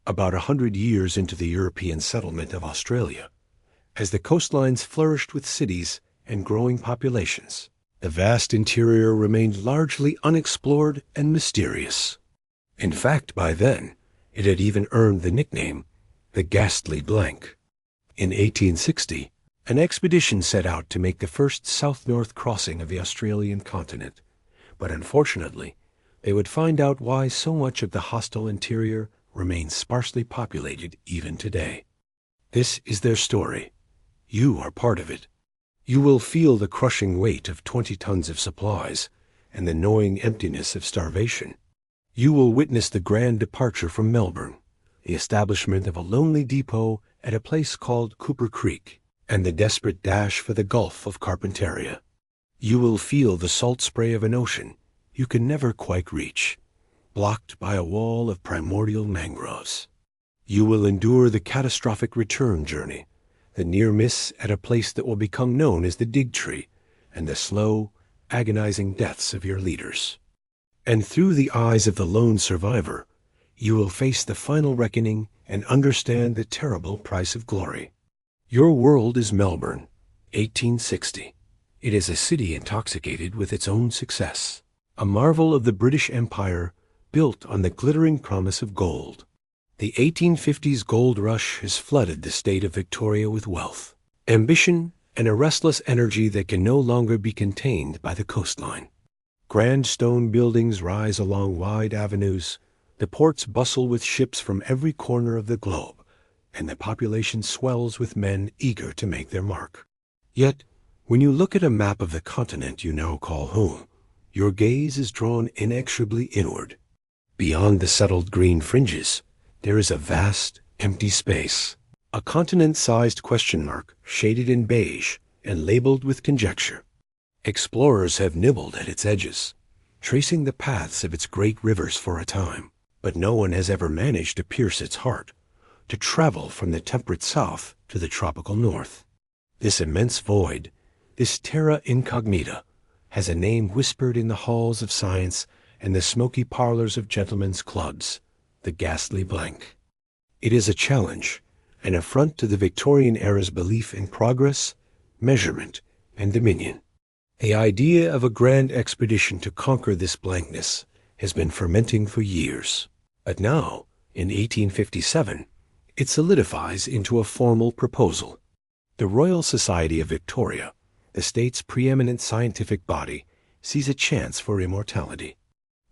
about 100 years into the European settlement of Australia. As the coastlines flourished with cities and growing populations, the vast interior remained largely unexplored and mysterious. In fact, by then, it had even earned the nickname, the Ghastly Blank. In 1860, an expedition set out to make the first south-north crossing of the Australian continent, but unfortunately, they would find out why so much of the hostile interior remains sparsely populated even today. This is their story. You are part of it. You will feel the crushing weight of 20 tons of supplies and the gnawing emptiness of starvation. You will witness the grand departure from Melbourne, the establishment of a lonely depot at a place called Cooper Creek, and the desperate dash for the Gulf of Carpentaria. You will feel the salt spray of an ocean you can never quite reach, blocked by a wall of primordial mangroves. You will endure the catastrophic return journey, the near miss at a place that will become known as the Dig Tree, and the slow, agonizing deaths of your leaders. And through the eyes of the lone survivor, you will face the final reckoning and understand the terrible price of glory. Your world is Melbourne, 1860. It is a city intoxicated with its own success, a marvel of the British Empire built on the glittering promise of gold. The 1850s gold rush has flooded the state of Victoria with wealth, ambition, and a restless energy that can no longer be contained by the coastline. Grand stone buildings rise along wide avenues, the ports bustle with ships from every corner of the globe, and the population swells with men eager to make their mark. Yet, when you look at a map of the continent you now call home, your gaze is drawn inexorably inward. Beyond the settled green fringes, there is a vast, empty space, a continent-sized question mark shaded in beige and labeled with conjecture. Explorers have nibbled at its edges, tracing the paths of its great rivers for a time, but no one has ever managed to pierce its heart, to travel from the temperate south to the tropical north. This immense void, this terra incognita, has a name whispered in the halls of science and the smoky parlors of gentlemen's clubs, the Ghastly Blank. It is a challenge, an affront to the Victorian era's belief in progress, measurement, and dominion. The idea of a grand expedition to conquer this blankness has been fermenting for years. But now, in 1857, it solidifies into a formal proposal. The Royal Society of Victoria, the state's preeminent scientific body, sees a chance for immortality.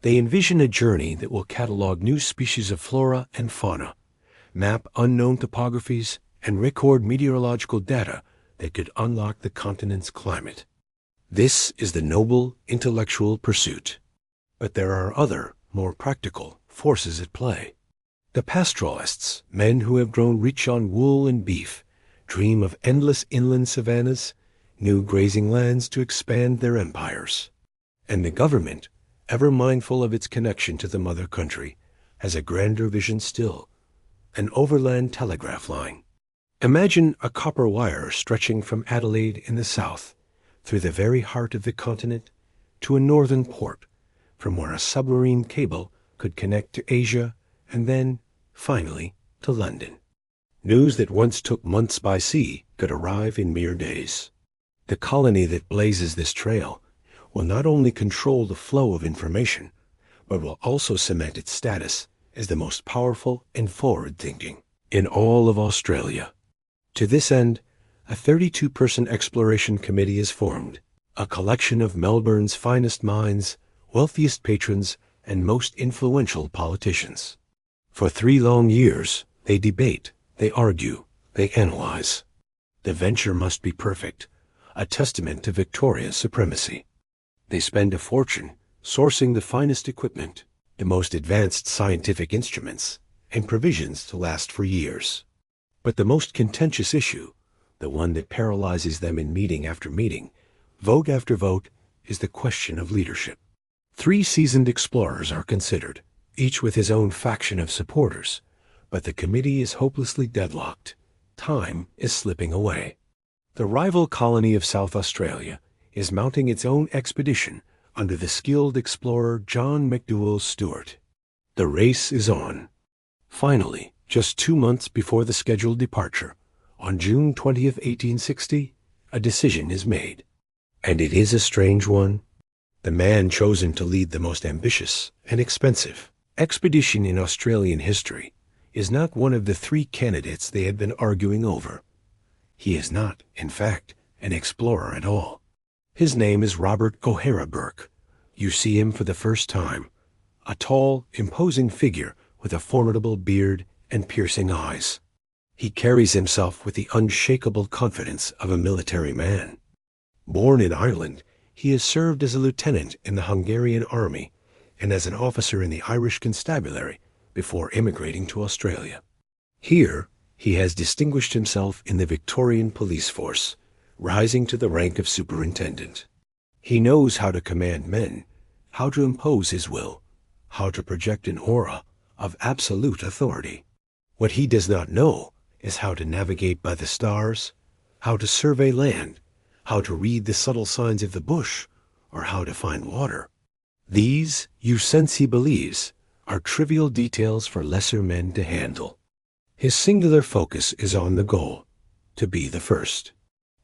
They envision a journey that will catalog new species of flora and fauna, map unknown topographies, and record meteorological data that could unlock the continent's climate. This is the noble intellectual pursuit. But there are other, more practical, forces at play. The pastoralists, men who have grown rich on wool and beef, dream of endless inland savannas, new grazing lands to expand their empires. And the government, ever mindful of its connection to the mother country, has a grander vision still, an overland telegraph line. Imagine a copper wire stretching from Adelaide in the south, through the very heart of the continent, to a northern port, from where a submarine cable could connect to Asia, and then, finally, to London. News that once took months by sea could arrive in mere days. The colony that blazes this trail will not only control the flow of information, but will also cement its status as the most powerful and forward-thinking in all of Australia. To this end, a 32-person exploration committee is formed, a collection of Melbourne's finest minds, wealthiest patrons, and most influential politicians. For 3 long years, they debate, they argue, they analyze. The venture must be perfect, a testament to Victoria's supremacy. They spend a fortune sourcing the finest equipment, the most advanced scientific instruments, and provisions to last for years. But the most contentious issue, the one that paralyzes them in meeting after meeting, vote after vote, is the question of leadership. 3 seasoned explorers are considered, each with his own faction of supporters, but the committee is hopelessly deadlocked. Time is slipping away. The rival colony of South Australia is mounting its own expedition under the skilled explorer John McDowell Stewart. The race is on. Finally, Just 2 months before the scheduled departure, on June 20th, 1860, a decision is made. And it is a strange one. The man chosen to lead the most ambitious and expensive expedition in Australian history is not one of the 3 candidates they had been arguing over. He is not, in fact, an explorer at all. His name is Robert O'Hara Burke. You see him for the first time, a tall, imposing figure with a formidable beard and piercing eyes. He carries himself with the unshakable confidence of a military man. Born in Ireland, he has served as a lieutenant in the Hungarian army and as an officer in the Irish constabulary before immigrating to Australia. Here, he has distinguished himself in the Victorian police force, rising to the rank of superintendent. He knows how to command men, how to impose his will, how to project an aura of absolute authority. What he does not know is how to navigate by the stars, how to survey land, how to read the subtle signs of the bush, or how to find water. These, you sense he believes, are trivial details for lesser men to handle. His singular focus is on the goal, to be the first.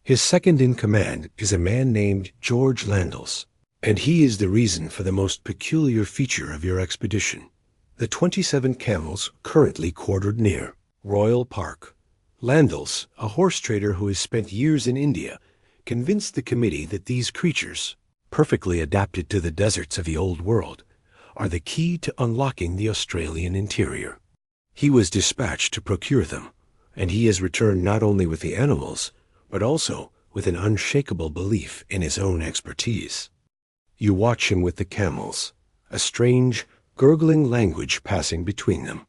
His second in command is a man named George Landels, and he is the reason for the most peculiar feature of your expedition. The 27 camels currently quartered near Royal Park. Landels, a horse trader who has spent years in India, convinced the committee that these creatures, perfectly adapted to the deserts of the Old World, are the key to unlocking the Australian interior. He was dispatched to procure them, and he has returned not only with the animals, but also with an unshakable belief in his own expertise. You watch him with the camels, a strange, gurgling language passing between them.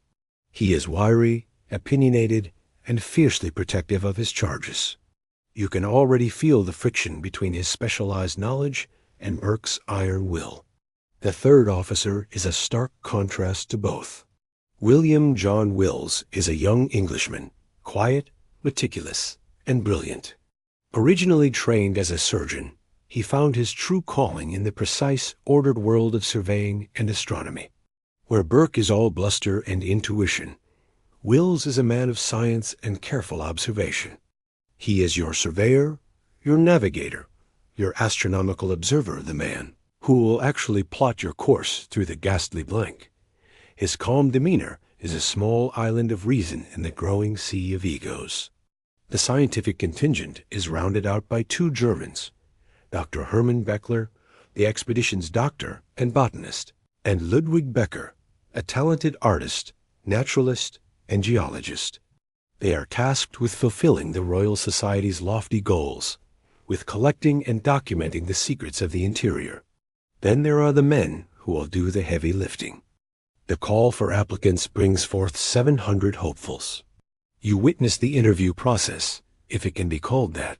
He is wiry, opinionated, and fiercely protective of his charges. You can already feel the friction between his specialized knowledge and Burke's iron will. The third officer is a stark contrast to both. William John Wills is a young Englishman, quiet, meticulous, and brilliant. Originally trained as a surgeon, he found his true calling in the precise, ordered world of surveying and astronomy. Where Burke is all bluster and intuition, Wills is a man of science and careful observation. He is your surveyor, your navigator, your astronomical observer, the man who will actually plot your course through the ghastly blank. His calm demeanor is a small island of reason in the growing sea of egos. The scientific contingent is rounded out by 2 Germans, Dr. Hermann Beckler, the expedition's doctor and botanist, and Ludwig Becker, a talented artist, naturalist, and geologist. They are tasked with fulfilling the Royal Society's lofty goals, with collecting and documenting the secrets of the interior. Then there are the men who will do the heavy lifting. The call for applicants brings forth 700 hopefuls. You witness the interview process, if it can be called that.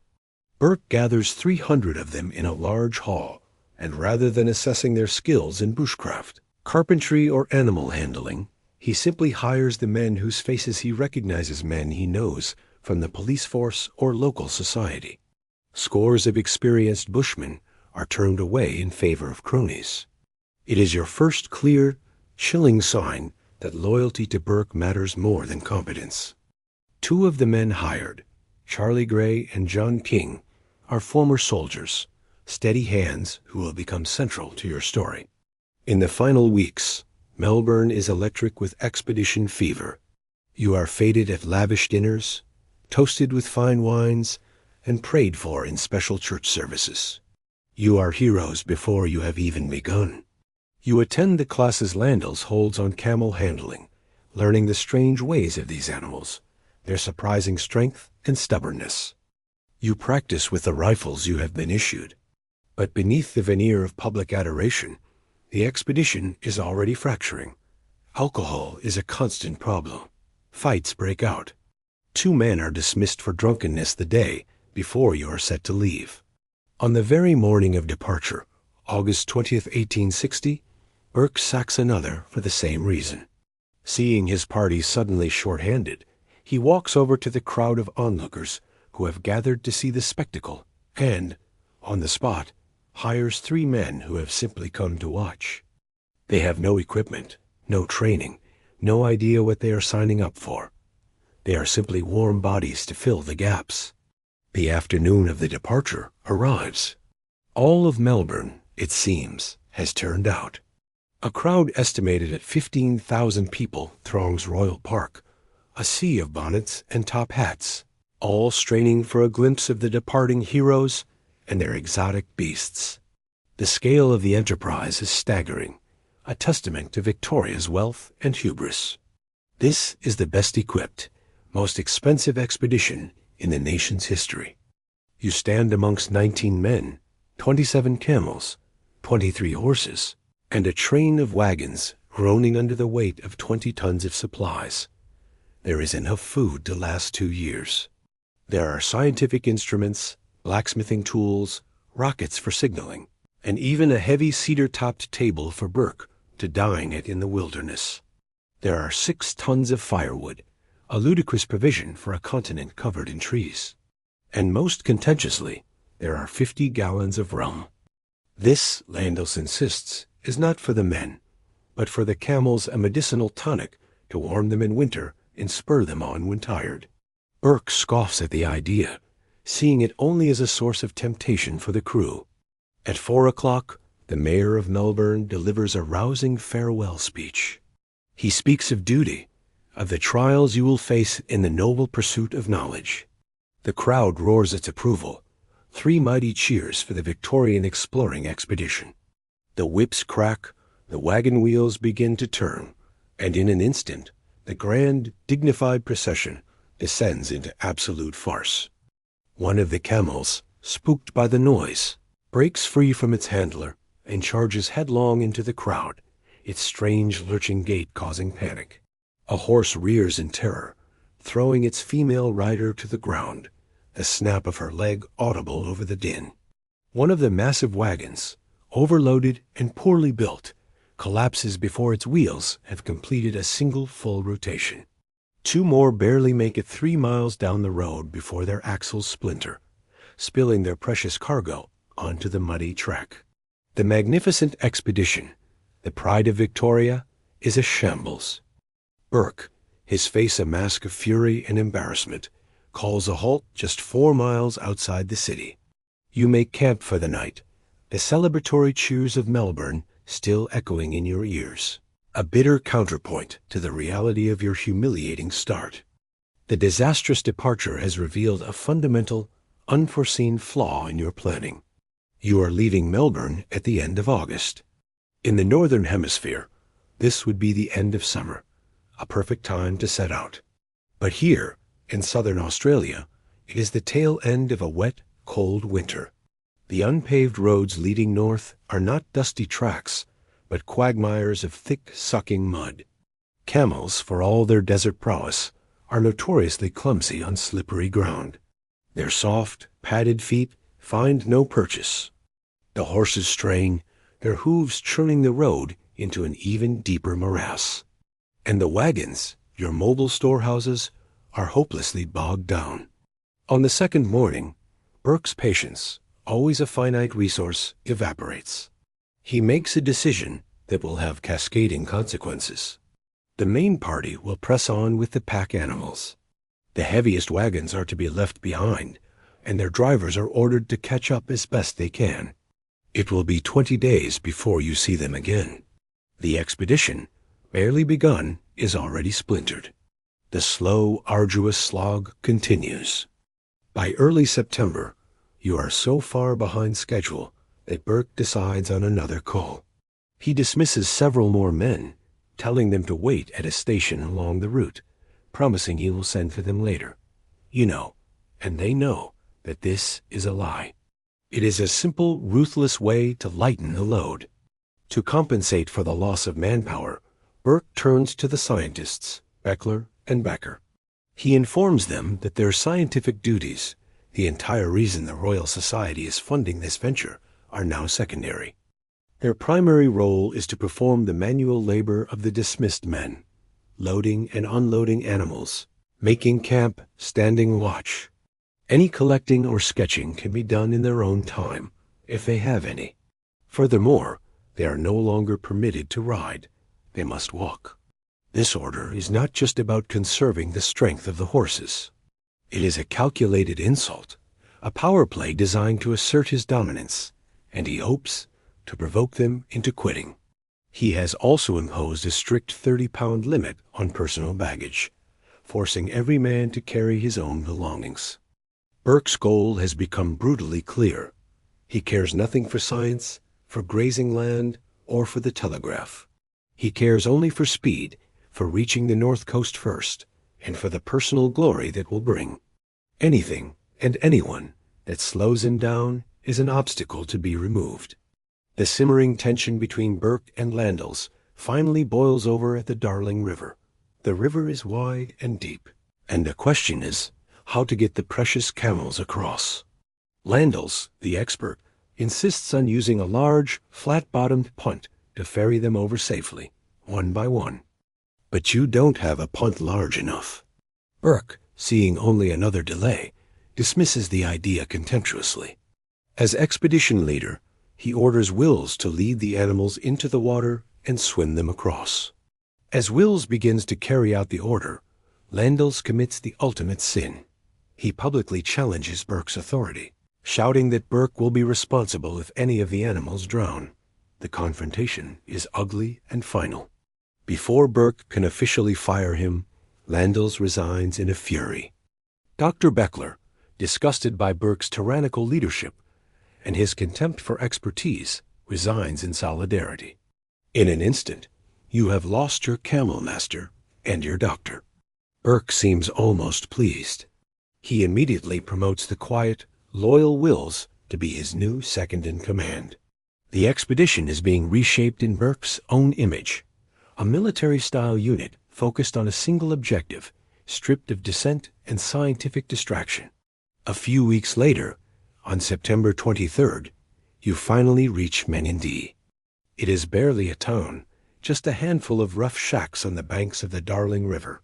Burke gathers 300 of them in a large hall, and rather than assessing their skills in bushcraft, carpentry, or animal handling, he simply hires the men whose faces he recognizes, men he knows from the police force or local society. Scores of experienced bushmen are turned away in favor of cronies. It is your first clear, chilling sign that loyalty to Burke matters more than competence. 2 of the men hired, Charlie Gray and John King, are former soldiers, steady hands who will become central to your story. In the final weeks, Melbourne is electric with expedition fever. You are feted at lavish dinners, toasted with fine wines, and prayed for in special church services. You are heroes before you have even begun. You attend the classes Landels holds on camel handling, learning the strange ways of these animals, their surprising strength and stubbornness. You practice with the rifles you have been issued. But beneath the veneer of public adoration, the expedition is already fracturing. Alcohol is a constant problem. Fights break out. 2 men are dismissed for drunkenness the day before you are set to leave. On the very morning of departure, August 20th, 1860, Burke sacks another for the same reason. Seeing his party suddenly short-handed, he walks over to the crowd of onlookers who have gathered to see the spectacle and, on the spot, hires 3 men who have simply come to watch. They have no equipment, no training, no idea what they are signing up for. They are simply warm bodies to fill the gaps. The afternoon of the departure arrives. All of Melbourne, it seems, has turned out. A crowd estimated at 15,000 people throngs Royal Park, a sea of bonnets and top hats, all straining for a glimpse of the departing heroes and their exotic beasts. The scale of the enterprise is staggering, a testament to Victoria's wealth and hubris. This is the best equipped, most expensive expedition in the nation's history. You stand amongst 19 men, 27 camels, 23 horses, and a train of wagons groaning under the weight of 20 tons of supplies. There is enough food to last 2 years. There are scientific instruments, blacksmithing tools, rockets for signaling, and even a heavy cedar-topped table for Burke to dine at in the wilderness. There are 6 tons of firewood, a ludicrous provision for a continent covered in trees. And most contentiously, there are 50 gallons of rum. This, Landels insists, is not for the men, but for the camels a medicinal tonic to warm them in winter and spur them on when tired. Burke scoffs at the idea, seeing it only as a source of temptation for the crew. At 4 o'clock, the mayor of Melbourne delivers a rousing farewell speech. He speaks of duty, of the trials you will face in the noble pursuit of knowledge. The crowd roars its approval, 3 mighty cheers for the Victorian exploring expedition. The whips crack, the wagon wheels begin to turn, and in an instant, the grand, dignified procession descends into absolute farce. One of the camels, spooked by the noise, breaks free from its handler and charges headlong into the crowd, its strange lurching gait causing panic. A horse rears in terror, throwing its female rider to the ground, the snap of her leg audible over the din. One of the massive wagons, overloaded and poorly built, collapses before its wheels have completed a single full rotation. 2 more barely make it 3 miles down the road before their axles splinter, spilling their precious cargo onto the muddy track. The magnificent expedition, the pride of Victoria, is a shambles. Burke, his face a mask of fury and embarrassment, calls a halt just 4 miles outside the city. You make camp for the night, the celebratory cheers of Melbourne still echoing in your ears, a bitter counterpoint to the reality of your humiliating start. The disastrous departure has revealed a fundamental, unforeseen flaw in your planning. You are leaving Melbourne at the end of August. In the Northern Hemisphere, this would be the end of summer, a perfect time to set out. But here, in southern Australia, it is the tail end of a wet, cold winter. The unpaved roads leading north are not dusty tracks, but quagmires of thick, sucking mud. Camels, for all their desert prowess, are notoriously clumsy on slippery ground. Their soft, padded feet find no purchase. The horses straying, their hooves churning the road into an even deeper morass. And the wagons, your mobile storehouses, are hopelessly bogged down. On the second morning, Burke's patience, always a finite resource, evaporates. He makes a decision that will have cascading consequences. The main party will press on with the pack animals. The heaviest wagons are to be left behind, and their drivers are ordered to catch up as best they can. It will be 20 days before you see them again. The expedition, barely begun, is already splintered. The slow, arduous slog continues. By early September, you are so far behind schedule that Burke decides on another call. He dismisses several more men, telling them to wait at a station along the route, promising he will send for them later. You know, and they know, that this is a lie. It is a simple, ruthless way to lighten the load. To compensate for the loss of manpower, Burke turns to the scientists, Beckler and Becker. He informs them that their scientific duties, the entire reason the Royal Society is funding this venture, are now secondary. Their primary role is to perform the manual labor of the dismissed men, loading and unloading animals, making camp, standing watch. Any collecting or sketching can be done in their own time, if they have any. Furthermore, they are no longer permitted to ride. They must walk. This order is not just about conserving the strength of the horses. It is a calculated insult, a power play designed to assert his dominance, and he hopes to provoke them into quitting. He has also imposed a strict 30-pound limit on personal baggage, forcing every man to carry his own belongings. Burke's goal has become brutally clear. He cares nothing for science, for grazing land, or for the Telegraph. He cares only for speed, for reaching the North Coast first, and for the personal glory that will bring. Anything and anyone that slows him down is an obstacle to be removed. The simmering tension between Burke and Landals finally boils over at the Darling River. The river is wide and deep, and the question is how to get the precious camels across. Landals, the expert, insists on using a large, flat-bottomed punt to ferry them over safely, one by one. But you don't have a punt large enough. Burke, seeing only another delay, dismisses the idea contemptuously. As expedition leader, he orders Wills to lead the animals into the water and swim them across. As Wills begins to carry out the order, Landals commits the ultimate sin. He publicly challenges Burke's authority, shouting that Burke will be responsible if any of the animals drown. The confrontation is ugly and final. Before Burke can officially fire him, Landals resigns in a fury. Dr. Beckler, disgusted by Burke's tyrannical leadership and his contempt for expertise, resigns in solidarity. In an instant, you have lost your camel master and your doctor. Burke seems almost pleased. He immediately promotes the quiet, loyal Wills to be his new second-in-command. The expedition is being reshaped in Burke's own image, a military-style unit focused on a single objective, stripped of dissent and scientific distraction. A few weeks later, on September 23rd, you finally reach Menindee. It is barely a town, just a handful of rough shacks on the banks of the Darling River,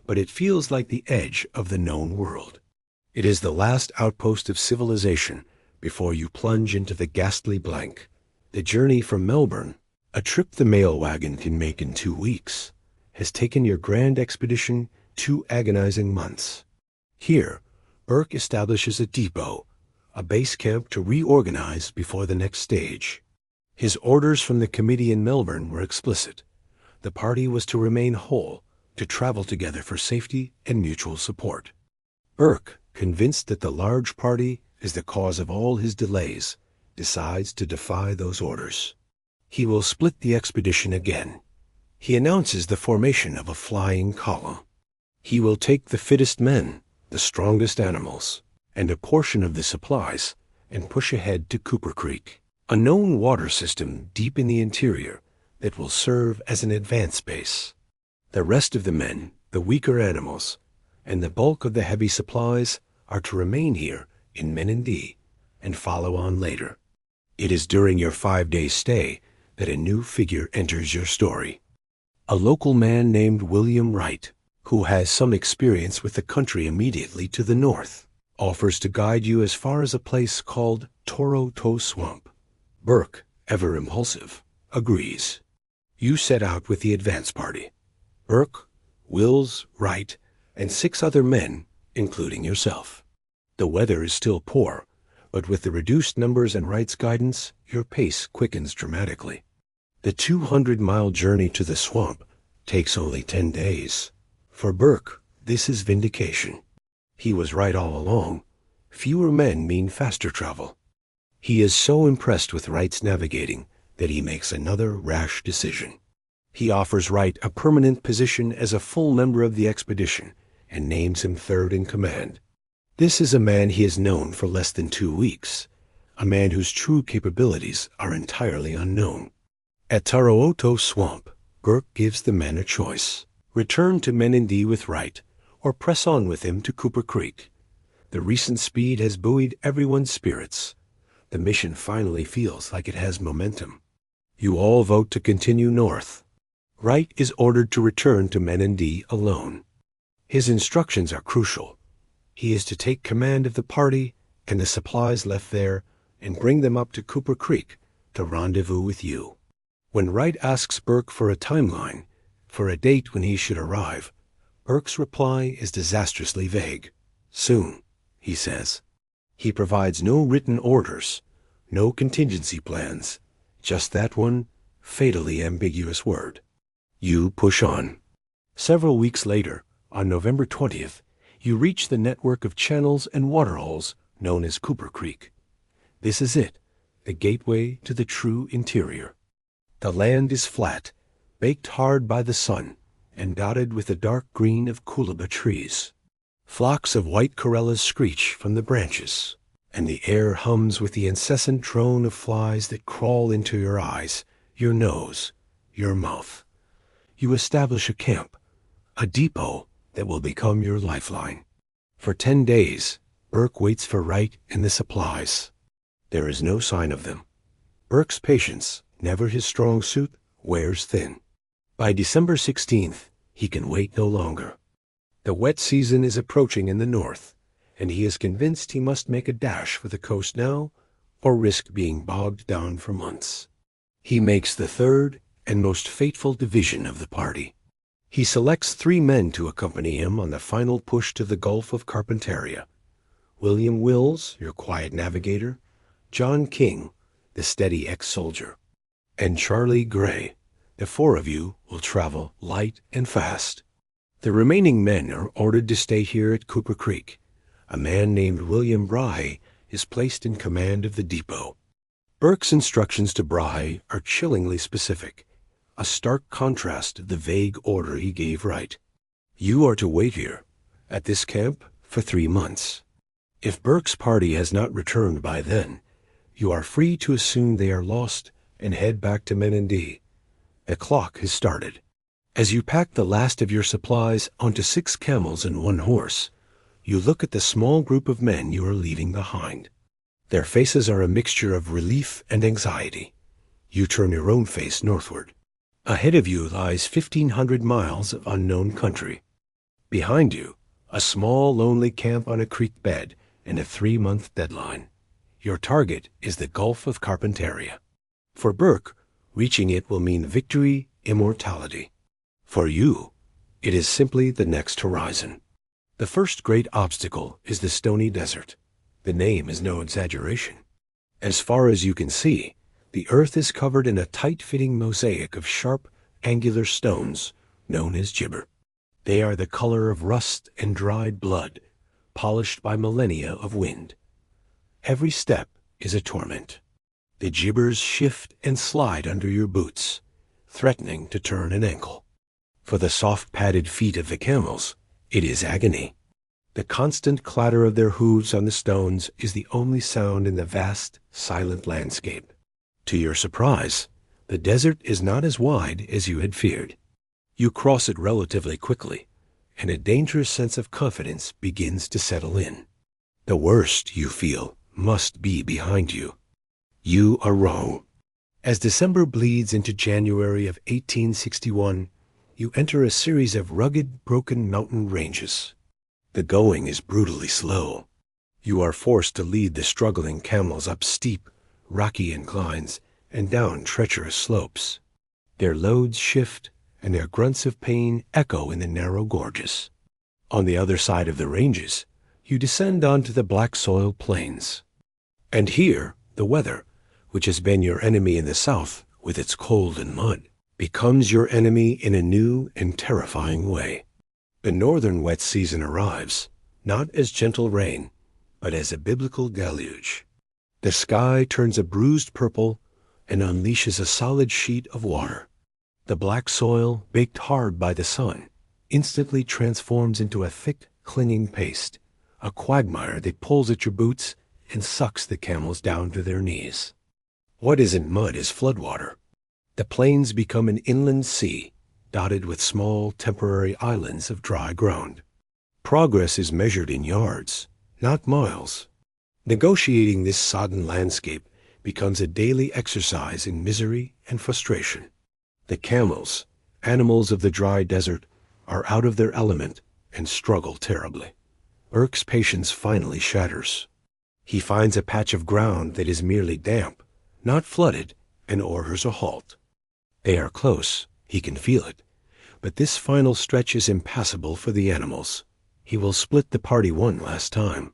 but it feels like the edge of the known world. It is the last outpost of civilization before you plunge into the ghastly blank. The journey from Melbourne, a trip the mail wagon can make in 2 weeks, has taken your grand expedition 2 agonizing months. Here, Burke establishes a depot, a base camp to reorganize before the next stage. His orders from the committee in Melbourne were explicit. The party was to remain whole, to travel together for safety and mutual support. Burke, convinced that the large party is the cause of all his delays, decides to defy those orders. He will split the expedition again. He announces the formation of a flying column. He will take the fittest men, the strongest animals, and a portion of the supplies, and push ahead to Cooper Creek, a known water system deep in the interior that will serve as an advance base. The rest of the men, the weaker animals, and the bulk of the heavy supplies are to remain here in Menindee and follow on later. It is during your 5-day stay that a new figure enters your story. A local man named William Wright, who has some experience with the country immediately to the north, offers to guide you as far as a place called Toro Toe Swamp. Burke, ever impulsive, agrees. You set out with the advance party. Burke, Wills, Wright, and 6 other men, including yourself. The weather is still poor, but with the reduced numbers and Wright's guidance, your pace quickens dramatically. The 200-mile journey to the swamp takes only 10 days. For Burke, this is vindication. He was right all along. Fewer men mean faster travel. He is so impressed with Wright's navigating that he makes another rash decision. He offers Wright a permanent position as a full member of the expedition and names him third in command. This is a man he has known for less than 2 weeks, a man whose true capabilities are entirely unknown. At Toro Toe Swamp, Burke gives the men a choice: return to Menindee with Wright, or press on with him to Cooper Creek. The recent speed has buoyed everyone's spirits. The mission finally feels like it has momentum. You all vote to continue north. Wright is ordered to return to Menindee alone. His instructions are crucial. He is to take command of the party and the supplies left there and bring them up to Cooper Creek to rendezvous with you. When Wright asks Burke for a timeline, For a date when he should arrive, Burke's reply is disastrously vague. Soon, he says. He provides no written orders, no contingency plans, just that one fatally ambiguous word. You push on. Several weeks later, on November 20th, you reach the network of channels and waterholes known as Cooper Creek. This is it, the gateway to the true interior. The land is flat, baked hard by the sun, and dotted with the dark green of coolabah trees. Flocks of white corellas screech from the branches, and the air hums with the incessant drone of flies that crawl into your eyes, your nose, your mouth. You establish a camp, a depot that will become your lifeline. For 10 days, Burke waits for Wright and the supplies. There is no sign of them. Burke's patience, never his strong suit, wears thin. By December 16th, he can wait no longer. The wet season is approaching in the north, and he is convinced he must make a dash for the coast now, or risk being bogged down for months. He makes the third and most fateful division of the party. He selects 3 men to accompany him on the final push to the Gulf of Carpentaria. William Wills, your quiet navigator, John King, the steady ex-soldier, and Charlie Gray. The 4 of you will travel light and fast. The remaining men are ordered to stay here at Cooper Creek. A man named William Bry is placed in command of the depot. Burke's instructions to Bry are chillingly specific, a stark contrast to the vague order he gave Wright. You are to wait here, at this camp, for 3 months. If Burke's party has not returned by then, you are free to assume they are lost and head back to Menindee. The clock has started. As you pack the last of your supplies onto 6 camels and 1 horse, you look at the small group of men you are leaving behind. Their faces are a mixture of relief and anxiety. You turn your own face northward. Ahead of you lies 1,500 miles of unknown country. Behind you, a small, lonely camp on a creek bed and a 3-month deadline. Your target is the Gulf of Carpentaria. For Burke, reaching it will mean victory, immortality. For you, it is simply the next horizon. The first great obstacle is the stony desert. The name is no exaggeration. As far as you can see, the earth is covered in a tight-fitting mosaic of sharp, angular stones known as gibber. They are the color of rust and dried blood, polished by millennia of wind. Every step is a torment. The gibbers shift and slide under your boots, threatening to turn an ankle. For the soft padded feet of the camels, it is agony. The constant clatter of their hooves on the stones is the only sound in the vast, silent landscape. To your surprise, the desert is not as wide as you had feared. You cross it relatively quickly, and a dangerous sense of confidence begins to settle in. The worst, you feel, must be behind you. You are wrong. As December bleeds into January of 1861, you enter a series of rugged, broken mountain ranges. The going is brutally slow. You are forced to lead the struggling camels up steep, rocky inclines and down treacherous slopes. Their loads shift, and their grunts of pain echo in the narrow gorges. On the other side of the ranges, you descend onto the black soil plains. And here, the weather, which has been your enemy in the south with its cold and mud, becomes your enemy in a new and terrifying way. The northern wet season arrives, not as gentle rain, but as a biblical deluge. The sky turns a bruised purple and unleashes a solid sheet of water. The black soil, baked hard by the sun, instantly transforms into a thick, clinging paste, a quagmire that pulls at your boots and sucks the camels down to their knees. What isn't mud is floodwater. The plains become an inland sea, dotted with small, temporary islands of dry ground. Progress is measured in yards, not miles. Negotiating this sodden landscape becomes a daily exercise in misery and frustration. The camels, animals of the dry desert, are out of their element and struggle terribly. Burke's patience finally shatters. He finds a patch of ground that is merely damp, not flooded, and orders a halt. They are close, he can feel it, But this final stretch is impassable for the animals. He will split the party one last time.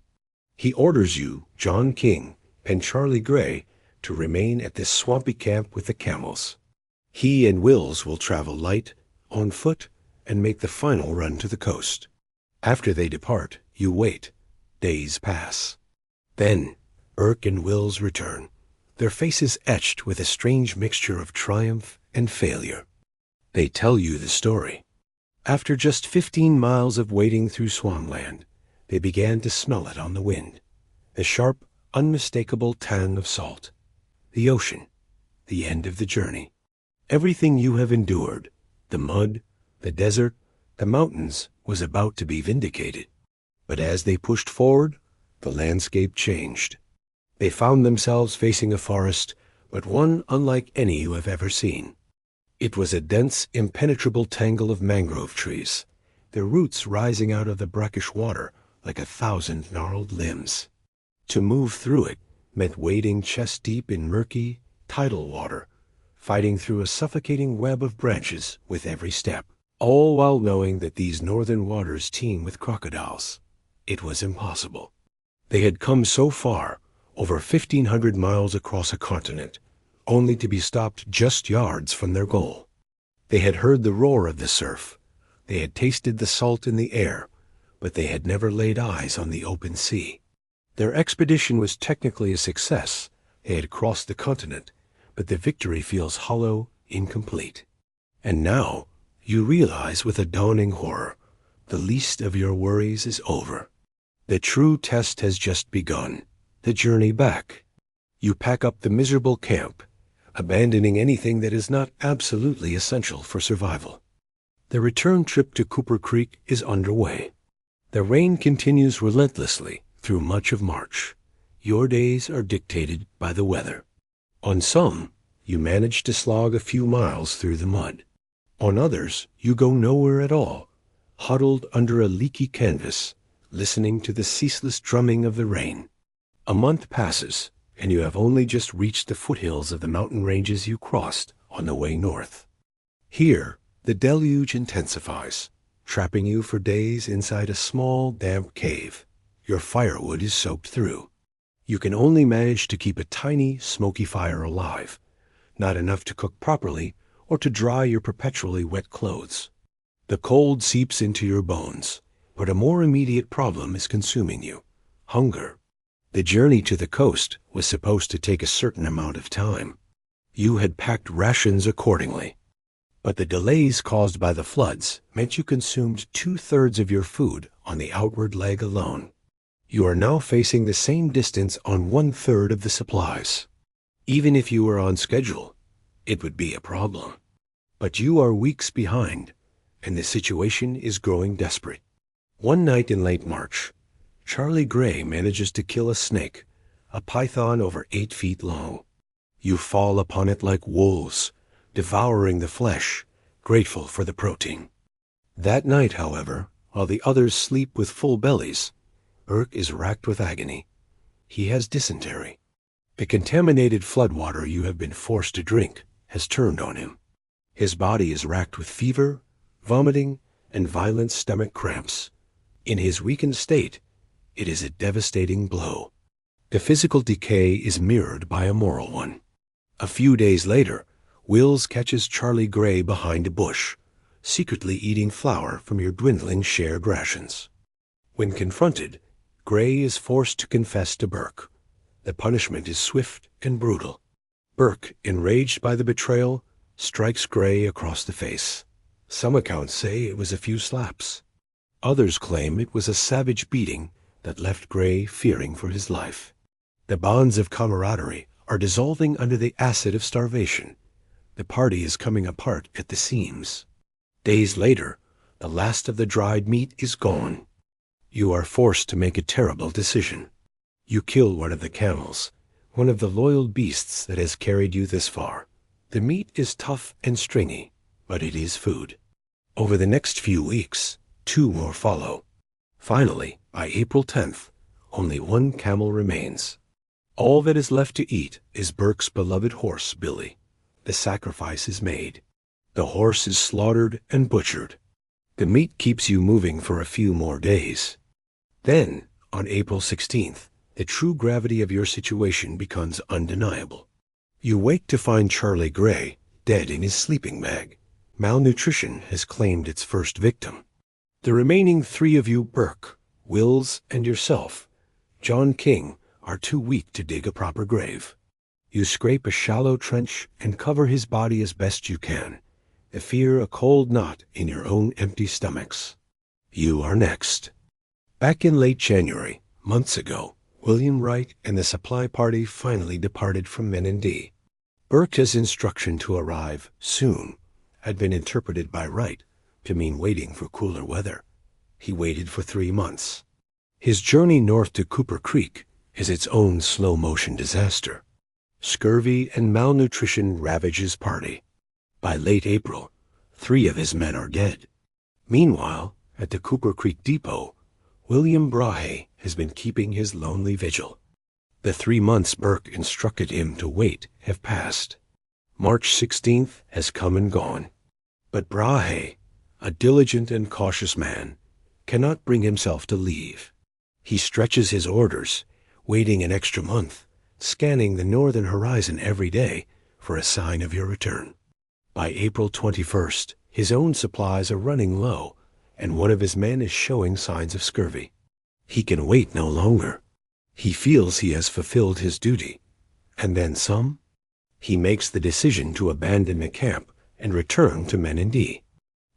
He orders you, John King, and Charlie Gray, to remain at this swampy camp with the camels. He and Wills will travel light, on foot, and make the final run to the coast. After they depart, you wait. Days pass. Then, Burke and Wills return, their faces etched with a strange mixture of triumph and failure. They tell you the story. After just 15 miles of wading through swampland, they began to smell it on the wind. The sharp, unmistakable tang of salt. The ocean. The end of the journey. Everything you have endured, the mud, the desert, the mountains, was about to be vindicated. But as they pushed forward, the landscape changed. They found themselves facing a forest, but one unlike any you have ever seen. It was a dense, impenetrable tangle of mangrove trees, their roots rising out of the brackish water like 1,000 gnarled limbs. To move through it meant wading chest-deep in murky, tidal water, fighting through a suffocating web of branches with every step, all while knowing that these northern waters teem with crocodiles. It was impossible. They had come so far, over 1,500 miles across a continent, only to be stopped just yards from their goal. They had heard the roar of the surf. They had tasted the salt in the air, but they had never laid eyes on the open sea. Their expedition was technically a success. They had crossed the continent, but the victory feels hollow, incomplete. And now, you realize with a dawning horror, the least of your worries is over. The true test has just begun, the journey back. You pack up the miserable camp, abandoning anything that is not absolutely essential for survival. The return trip to Cooper Creek is underway. The rain continues relentlessly through much of March. Your days are dictated by the weather. On some, you manage to slog a few miles through the mud. On others, you go nowhere at all, huddled under a leaky canvas, listening to the ceaseless drumming of the rain. A month passes, and you have only just reached the foothills of the mountain ranges you crossed on the way north. Here, the deluge intensifies, trapping you for days inside a small, damp cave. Your firewood is soaked through. You can only manage to keep a tiny, smoky fire alive, not enough to cook properly or to dry your perpetually wet clothes. The cold seeps into your bones, but a more immediate problem is consuming you: hunger. The journey to the coast was supposed to take a certain amount of time. You had packed rations accordingly. But the delays caused by the floods meant you consumed 2/3 of your food on the outward leg alone. You are now facing the same distance on 1/3 of the supplies. Even if you were on schedule, it would be a problem. But you are weeks behind, and the situation is growing desperate. One night in late March, Charlie Gray manages to kill a snake, a python over 8 feet long. You fall upon it like wolves, devouring the flesh, grateful for the protein. That night, however, while the others sleep with full bellies, Burke is racked with agony. He has dysentery. The contaminated floodwater you have been forced to drink has turned on him. His body is racked with fever, vomiting, and violent stomach cramps. In his weakened state, it is a devastating blow. The physical decay is mirrored by a moral one. A few days later, Wills catches Charlie Gray behind a bush, secretly eating flour from your dwindling shared rations. When confronted, Gray is forced to confess to Burke. The punishment is swift and brutal. Burke, enraged by the betrayal, strikes Gray across the face. Some accounts say it was a few slaps. Others claim it was a savage beating that left Gray fearing for his life. The bonds of camaraderie are dissolving under the acid of starvation. The party is coming apart at the seams. Days later, the last of the dried meat is gone. You are forced to make a terrible decision. You kill one of the camels, one of the loyal beasts that has carried you this far. The meat is tough and stringy, but it is food. Over the next few weeks, 2 more follow. Finally, by April 10th, only 1 camel remains. All that is left to eat is Burke's beloved horse, Billy. The sacrifice is made. The horse is slaughtered and butchered. The meat keeps you moving for a few more days. Then, on April 16th, the true gravity of your situation becomes undeniable. You wake to find Charlie Gray dead in his sleeping bag. Malnutrition has claimed its first victim. The remaining three of you, Burke, Wills, and yourself, John King, are too weak to dig a proper grave. You scrape a shallow trench and cover his body as best you can, the fear a cold knot in your own empty stomachs. You are next. Back in late January, months ago, William Wright and the supply party finally departed from Menindee. Burke's instruction to arrive soon had been interpreted by Wright to mean waiting for cooler weather. He waited for 3 months. His journey north to Cooper Creek is its own slow-motion disaster. Scurvy and malnutrition ravage his party. By late April, 3 of his men are dead. Meanwhile, at the Cooper Creek depot, William Brahe has been keeping his lonely vigil. The 3 months Burke instructed him to wait have passed. March 16th has come and gone. But Brahe, a diligent and cautious man, cannot bring himself to leave. He stretches his orders, waiting an extra month, scanning the northern horizon every day for a sign of your return. By April 21st, his own supplies are running low, and one of his men is showing signs of scurvy. He can wait no longer. He feels he has fulfilled his duty. And then some. He makes the decision to abandon the camp and return to Menindee.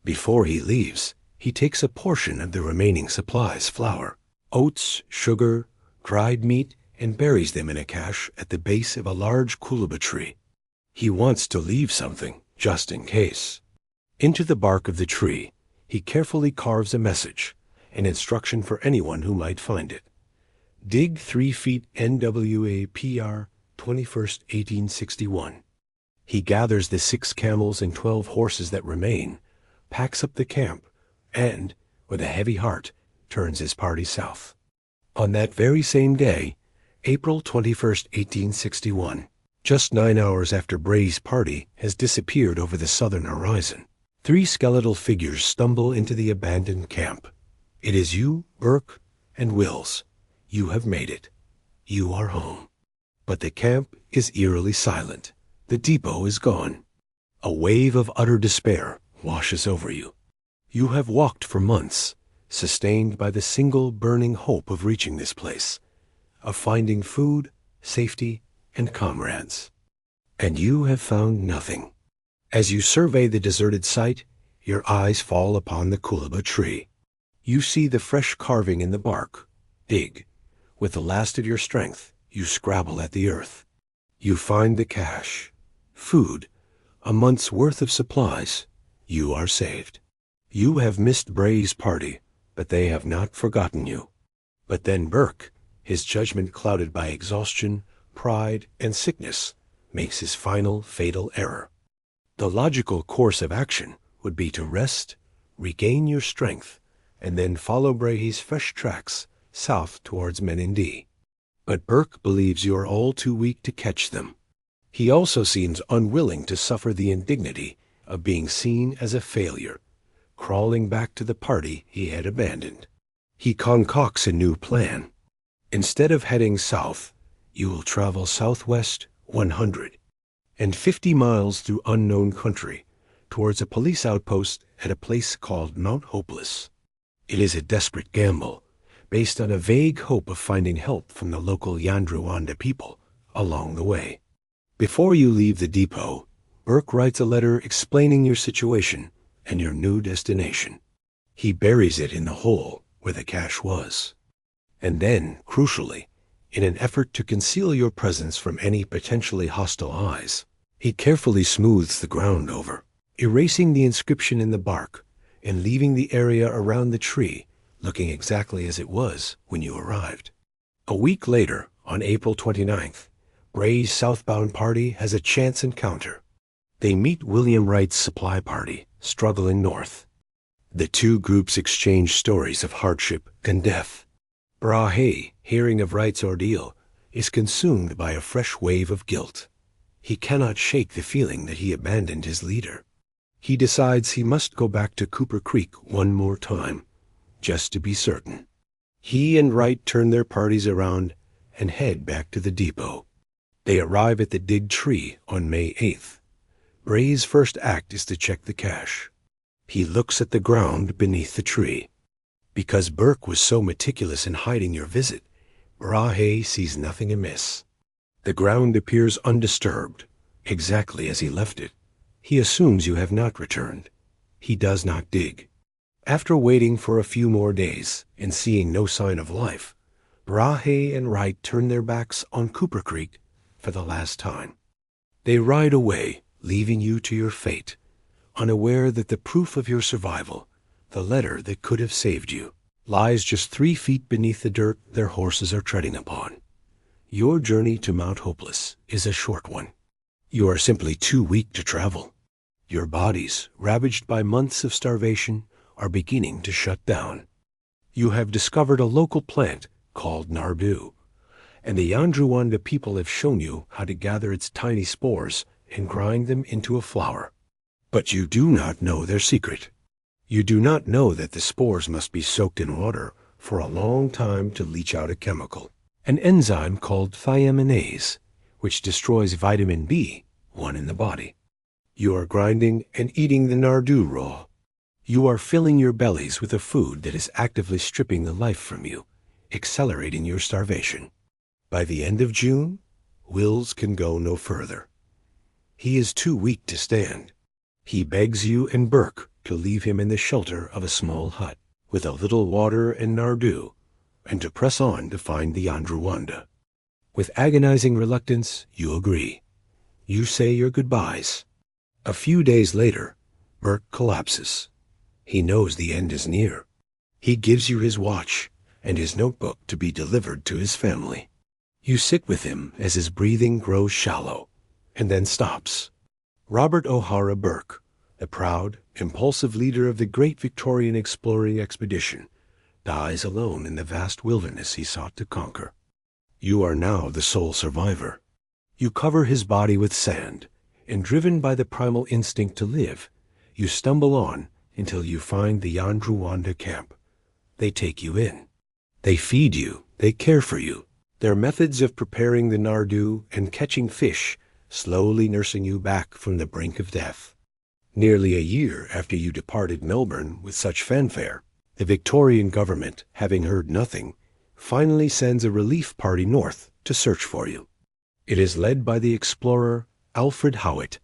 Before he leaves, he takes a portion of the remaining supplies, flour, oats, sugar, dried meat, and buries them in a cache at the base of a large coolabah tree. He wants to leave something, just in case. Into the bark of the tree, he carefully carves a message, an instruction for anyone who might find it. Dig 3 feet NWA PR 21st 1861. He gathers the 6 camels and 12 horses that remain, packs up the camp, and, with a heavy heart, turns his party south. On that very same day, April 21st, 1861, just 9 hours after Bray's party has disappeared over the southern horizon, 3 skeletal figures stumble into the abandoned camp. It is you, Burke, and Wills. You have made it. You are home. But the camp is eerily silent. The depot is gone. A wave of utter despair washes over you. You have walked for months, sustained by the single burning hope of reaching this place, of finding food, safety, and comrades. And you have found nothing. As you survey the deserted site, your eyes fall upon the coolabah tree. You see the fresh carving in the bark. Dig. With the last of your strength, you scrabble at the earth. You find the cache. Food. A month's worth of supplies. You are saved. You have missed Bray's party, but they have not forgotten you. But then Burke, his judgment clouded by exhaustion, pride, and sickness, makes his final fatal error. The logical course of action would be to rest, regain your strength, and then follow Brahe's fresh tracks south towards Menindee. But Burke believes you are all too weak to catch them. He also seems unwilling to suffer the indignity of being seen as a failure, crawling back to the party he had abandoned. He concocts a new plan. Instead of heading south, you will travel southwest 100 and 50 miles through unknown country towards a police outpost at a place called Mount Hopeless. It is a desperate gamble, based on a vague hope of finding help from the local Yandruwandha people along the way. Before you leave the depot, Burke writes a letter explaining your situation and your new destination. He buries it in the hole where the cache was. And then, crucially, in an effort to conceal your presence from any potentially hostile eyes, he carefully smooths the ground over, erasing the inscription in the bark and leaving the area around the tree looking exactly as it was when you arrived. A week later, on April 29th, Bray's southbound party has a chance encounter. They meet William Wright's supply party, struggling north. The two groups exchange stories of hardship and death. Brahe, hearing of Wright's ordeal, is consumed by a fresh wave of guilt. He cannot shake the feeling that he abandoned his leader. He decides he must go back to Cooper Creek one more time, just to be certain. He and Wright turn their parties around and head back to the depot. They arrive at the Dig Tree on May 8th. Bray's first act is to check the cache. He looks at the ground beneath the tree. Because Burke was so meticulous in hiding your visit, Brahe sees nothing amiss. The ground appears undisturbed, exactly as he left it. He assumes you have not returned. He does not dig. After waiting for a few more days and seeing no sign of life, Brahe and Wright turn their backs on Cooper Creek for the last time. They ride away, leaving you to your fate, unaware that the proof of your survival, the letter that could have saved you, lies just 3 feet beneath the dirt their horses are treading upon. Your journey to Mount Hopeless is a short one. You are simply too weak to travel. Your bodies, ravaged by months of starvation, are beginning to shut down. You have discovered a local plant called Nardoo, and the Yandruwandha people have shown you how to gather its tiny spores and grind them into a flour. But you do not know their secret. You do not know that the spores must be soaked in water for a long time to leach out a chemical, an enzyme called thiaminase, which destroys vitamin B1 in the body. You are grinding and eating the Nardoo raw. You are filling your bellies with a food that is actively stripping the life from you, accelerating your starvation. By the end of June, Wills can go no further. He is too weak to stand. He begs you and Burke to leave him in the shelter of a small hut, with a little water and Nardoo, and to press on to find the Yandruwandha. With agonizing reluctance, you agree. You say your goodbyes. A few days later, Burke collapses. He knows the end is near. He gives you his watch and his notebook to be delivered to his family. You sit with him as his breathing grows shallow, and then stops. Robert O'Hara Burke, the proud, impulsive leader of the great Victorian exploring expedition, dies alone in the vast wilderness he sought to conquer. You are now the sole survivor. You cover his body with sand, and driven by the primal instinct to live, you stumble on until you find the Yandruwandha camp. They take you in. They feed you. They care for you. Their methods of preparing the Nardoo and catching fish slowly nursing you back from the brink of death. Nearly a year after you departed Melbourne with such fanfare, the Victorian government, having heard nothing, finally sends a relief party north to search for you. It is led by the explorer Alfred Howitt,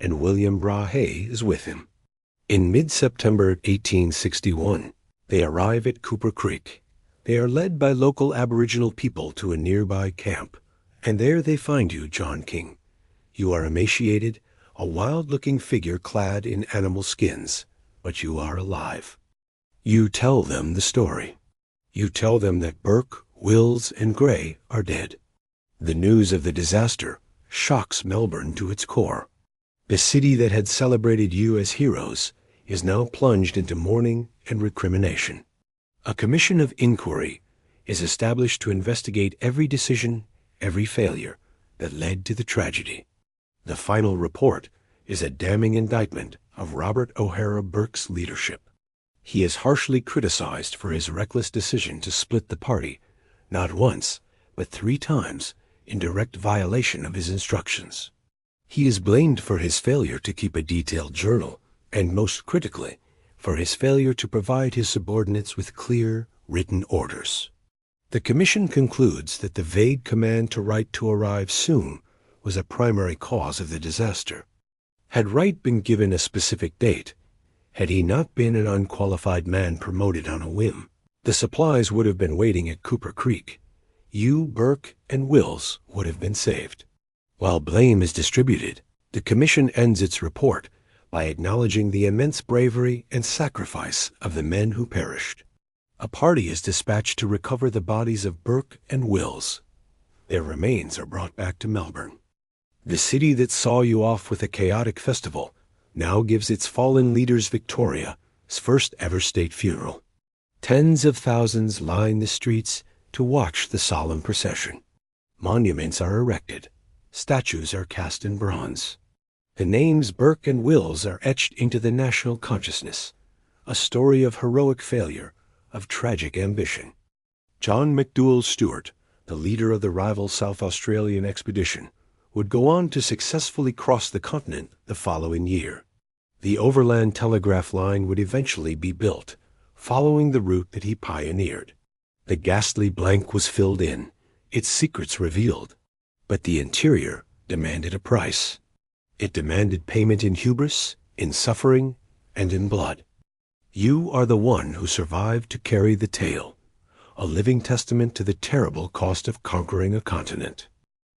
and William Brahe is with him. In mid-September 1861, they arrive at Cooper Creek. They are led by local Aboriginal people to a nearby camp, and there they find you, John King. You are emaciated, a wild-looking figure clad in animal skins, but you are alive. You tell them the story. You tell them that Burke, Wills, and Gray are dead. The news of the disaster shocks Melbourne to its core. The city that had celebrated you as heroes is now plunged into mourning and recrimination. A commission of inquiry is established to investigate every decision, every failure that led to the tragedy. The final report is a damning indictment of Robert O'Hara Burke's leadership. He is harshly criticized for his reckless decision to split the party, not once, but 3 times, in direct violation of his instructions. He is blamed for his failure to keep a detailed journal, and most critically, for his failure to provide his subordinates with clear, written orders. The commission concludes that the vague command to Wright to arrive soon was a primary cause of the disaster. Had Wright been given a specific date, had he not been an unqualified man promoted on a whim, the supplies would have been waiting at Cooper Creek. You, Burke, and Wills would have been saved. While blame is distributed, the commission ends its report by acknowledging the immense bravery and sacrifice of the men who perished. A party is dispatched to recover the bodies of Burke and Wills. Their remains are brought back to Melbourne. The city that saw you off with a chaotic festival now gives its fallen leaders Victoria's first ever state funeral. Tens of thousands line the streets to watch the solemn procession. Monuments are erected. Statues are cast in bronze. The names Burke and Wills are etched into the national consciousness, a story of heroic failure, of tragic ambition. John McDouall Stewart, the leader of the rival South Australian expedition, would go on to successfully cross the continent the following year. The overland telegraph line would eventually be built, following the route that he pioneered. The ghastly blank was filled in, its secrets revealed, but the interior demanded a price. It demanded payment in hubris, in suffering, and in blood. You are the one who survived to carry the tale, a living testament to the terrible cost of conquering a continent.